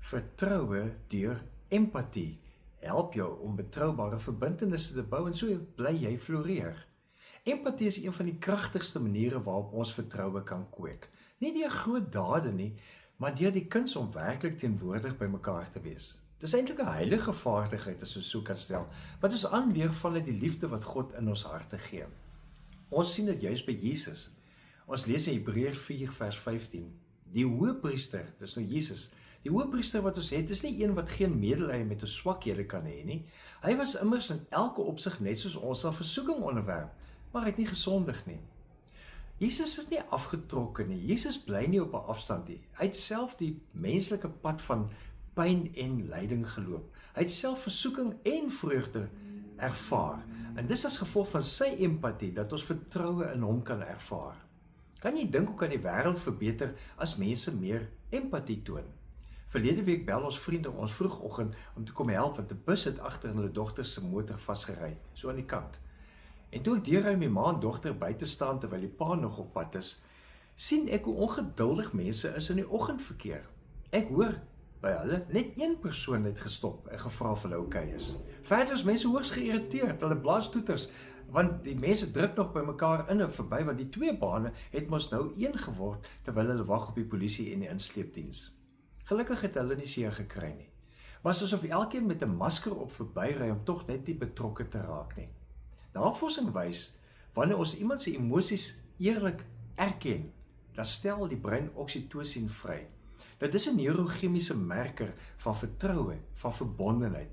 Vertroue deur empatie help jou om betroubare verbintenisse te bou en so bly jy floreer. Empatie is een van die kragtigste maniere waarop ons vertroue kan kweek. Nie deur groot dade nie, maar deur die kuns om werklik teenwoordig by mekaar te wees. Dit is eintlik 'n heilige vaardigheid as ons so kan stel, wat ons aanleer vanuit die liefde wat God in ons harte gee. Ons sien dit juis by Jesus. Ons lees in Hebreërs 4 vers 15. Die hoëpriester, dis nou Jesus, die hoëpriester wat ons het, is nie een wat geen medelee met ons swakhede kan hê nie. Hy was immers in elke opsig net soos ons aan versoeking onderwerp, maar hy het nie gesondig nie. Jesus is nie afgetrokke nie, Jesus bly nie op 'n afstand nie. Hy het self die menslike pad van pyn en lyding geloop. Hy het self versoeking en vreugde ervaar. En dis as gevolg van sy empatie dat ons vertroue in hom kan ervaar. Kan jy dink hoe kan die wêreld verbeter as mense meer empatie toon? Verlede week bel ons vriende ons vroegoggend om te kom help want 'n bus het agter in hulle dogter se motor vasgery, so aan die kant. En toe ek deurry my ma en dogter buite staan terwyl die pa nog op pad is, sien ek hoe ongeduldig mense is in die oggendverkeer. Ek hoor by hulle net een persoon het gestop en gevra of hulle okay is. Verder is mense hoogs geïrriteerd, hulle blaas toeters, want die mense druk nog by mekaar in en verby, want die twee bane het mos nou een geword terwyl hulle wag op die polisie en die insleepdiens. Gelukkig het hulle nie seer gekry nie. Was asof elkeen met 'n masker op verbyry om tog net nie betrokke te raak nie. Navorsing wys, wanneer ons iemand se emosies eerlik erken, dan stel die brein oksitosien vry. Nou dis 'n neurochemiese merker van vertroue, van verbondenheid.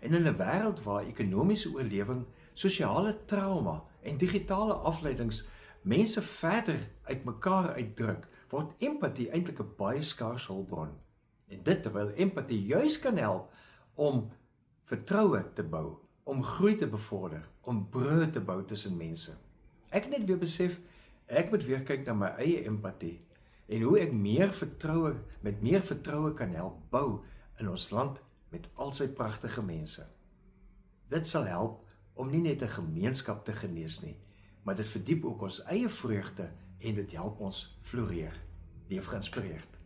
En in 'n wêreld waar ekonomiese oorlewing, sosiale trauma en digitale afleidings mense verder uit mekaar uitdruk, word empatie eintlik 'n baie skaars hulpbron. En dit terwyl empatie juis kan help om vertroue te bou, om groei te bevorder, om brûe te bou tussen mense. Ek het net weer besef, ek moet weer kyk na my eie empatie en hoe ek met meer vertroue kan help bou in ons land met al sy pragtige mense. Dit sal help om nie net 'n gemeenskap te genees nie, maar dit verdiep ook ons eie vreugde en dit help ons floreer. Leef geïnspireerd.